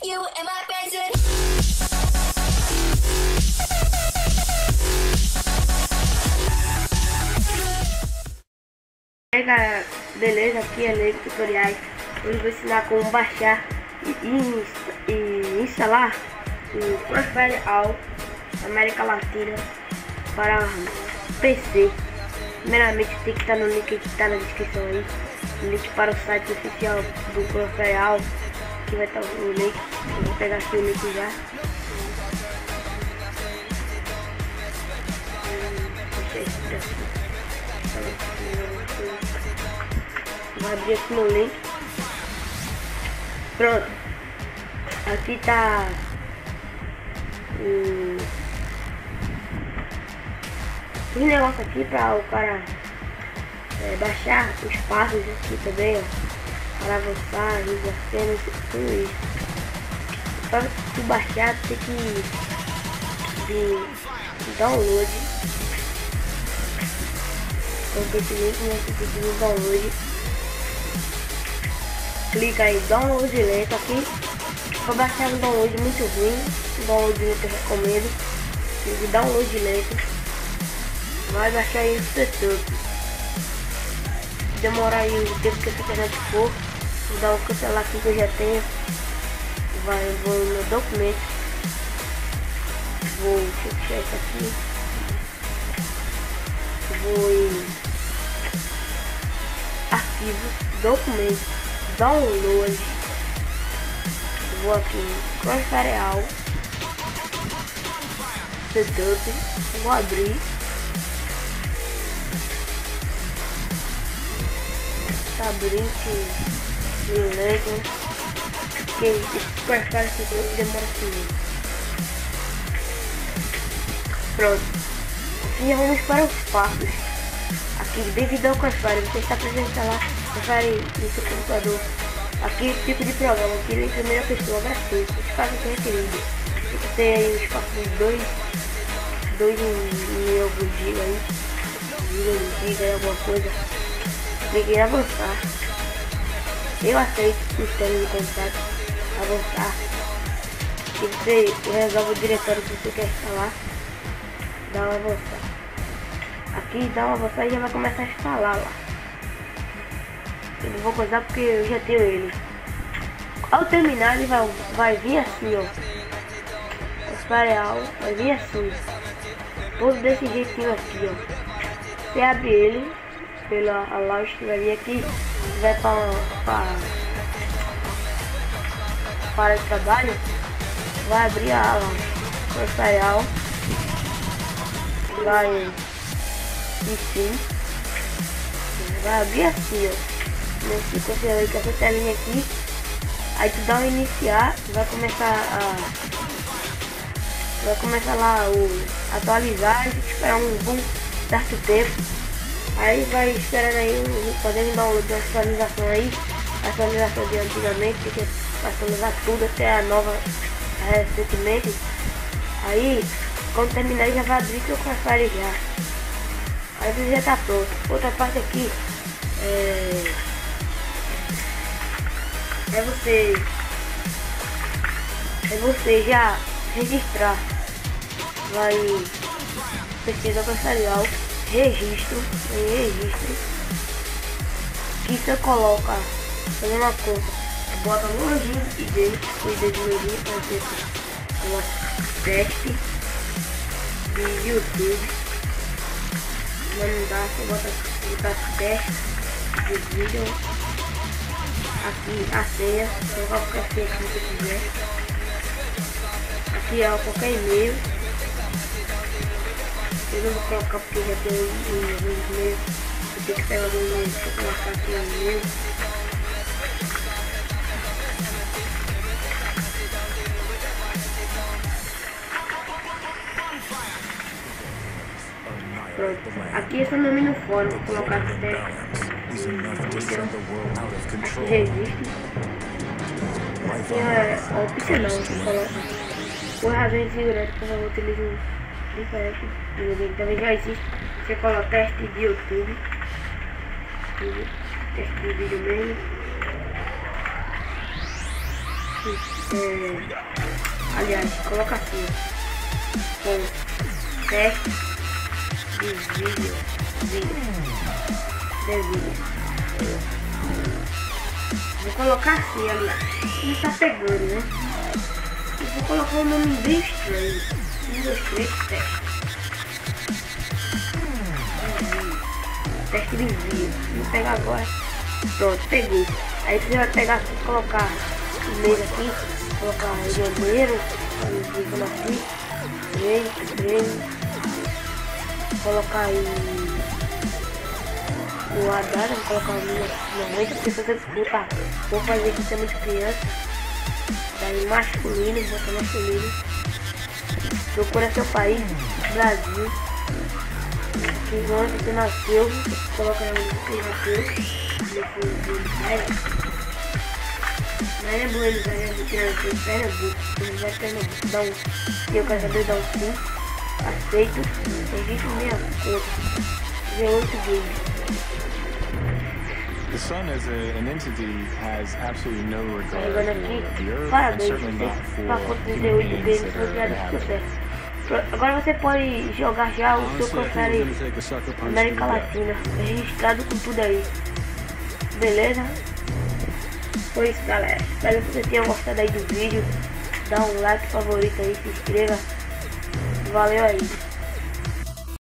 You and my president. E aí galera, beleza? Aqui é Leigo Tutoriais. Hoje eu vou ensinar como baixar e instalar o Crossfire All América Latina para PC. Primeiramente tem que estar no link que está na descrição aí, o link para o site oficial do Crossfire All, que vai estar o link. Eu vou pegar aqui o link já. Vou abrir aqui no link. Pronto. Aqui tá os negócios aqui para o cara baixar os passos aqui também, ó, para avançar, cenas, tudo isso. Para tu baixar tem que vir download. Então esse link você tem que vir download. Clica aí, download lento aqui. Para baixar um download muito ruim, um download lento eu recomendo. Clique download lento. Vai baixar aí o setup. Demorar aí o tempo que a internet for. Vou dar um cancelar aqui que eu já tenho. Vou no documento. Vou fechar isso aqui. Vou em arquivos, documentos, download. Vou aqui em Crossfire All, setup. Vou abrir. Tá abrindo meu Lego, porque esse Crossfire setup demora assim. Pronto. Aqui vamos para os passos. Aqui, devido ao Crossfire, você está precisando instalar Crossfire no seu computador. Aqui, tipo de programa, aqui em primeira pessoa, gratuito. Os passos são requeridos. Tem que ter aí os passos 2 em algum giga aí. Giga aí, alguma coisa. Clique em avançar. Eu aceito os termos de contrato. Avançar. E você resolve o diretório que você quer instalar. Dá uma avançar. Aqui dá uma avançar e já vai começar a instalar lá. Eu não vou coisar porque eu já tenho ele. Ao terminar ele vai vir assim, ó. Especial, vai vir assim. Todo desse jeitinho aqui, ó. Você abre ele pela loja que vai vir aqui. Vai para o trabalho. Vai abrir a loja. Especial. Vai em sim. Vai abrir assim, ó. Nesse conteúdo com essa telinha aqui. Aí tu dá um iniciar. Vai começar lá o atualizar. E esperar um bom certo tempo. Aí vai esperando aí, fazendo download de atualização aí. A atualização de antigamente, que vai atualizar tudo até a nova recentemente. Aí quando terminar já vai abrir que eu Crossfire já. Aí você já tá pronto. Outra parte aqui é você já registrar. Vai pesquisa empresarial, registro, que você coloca, fazer uma conta, bota no login ID, o ID de login, por exemplo, coloca teste de YouTube, mandar, você bota teste de vídeo, aqui a senha, colocar qualquer senha que você quiser, aqui é qualquer e-mail, eu não vou colocar porque já tem um e-mail, eu tenho que pegar o e-mail, vou colocar aqui o e-mail. Pronto. Aqui esse é o nome no fórum, vou colocar até registro. Aqui é opcional, você coloca por razões de segurança, por favor, utilize um diferente. Também já existe, você coloca teste de YouTube, teste de vídeo mesmo. aqui, aliás, coloca assim, com teste de vídeo. Vou colocar assim, aliás, ele tá pegando, né? E vou colocar um nome bem estranho. 1, 2, 3, teste. Teste de vídeo. Vou pegar agora. Pronto, pegou. Aí você vai pegar, colocar o mês aqui, colocar janeiro, assim, 3, colocar aí o radar, vou colocar o 90, porque você escuta, vou fazer aqui também de criança, daí masculino, botar masculino, procura seu país, Brasil, aqui onde você nasceu, coloca aí onde você nasceu, não é Buenos Aires, aqui nasceu em Pernambuco, você vai Pernambuco, dá um, eu quero saber, dá um sim, aceito, registro minha conta, V8 Game. The sun as an entity has absolutely no regard Carregando for aqui, the earth and parabéns, certainly você not tá for com human 38 beings games, that foi are criado de inhabiting. sucesso. Agora você pode jogar já o seu prefere América Latina, registrado com tudo aí. Beleza? Foi isso, galera. Espero que você tenha gostado aí do vídeo. Dá um like, favorito aí, se inscreva. Valeu aí.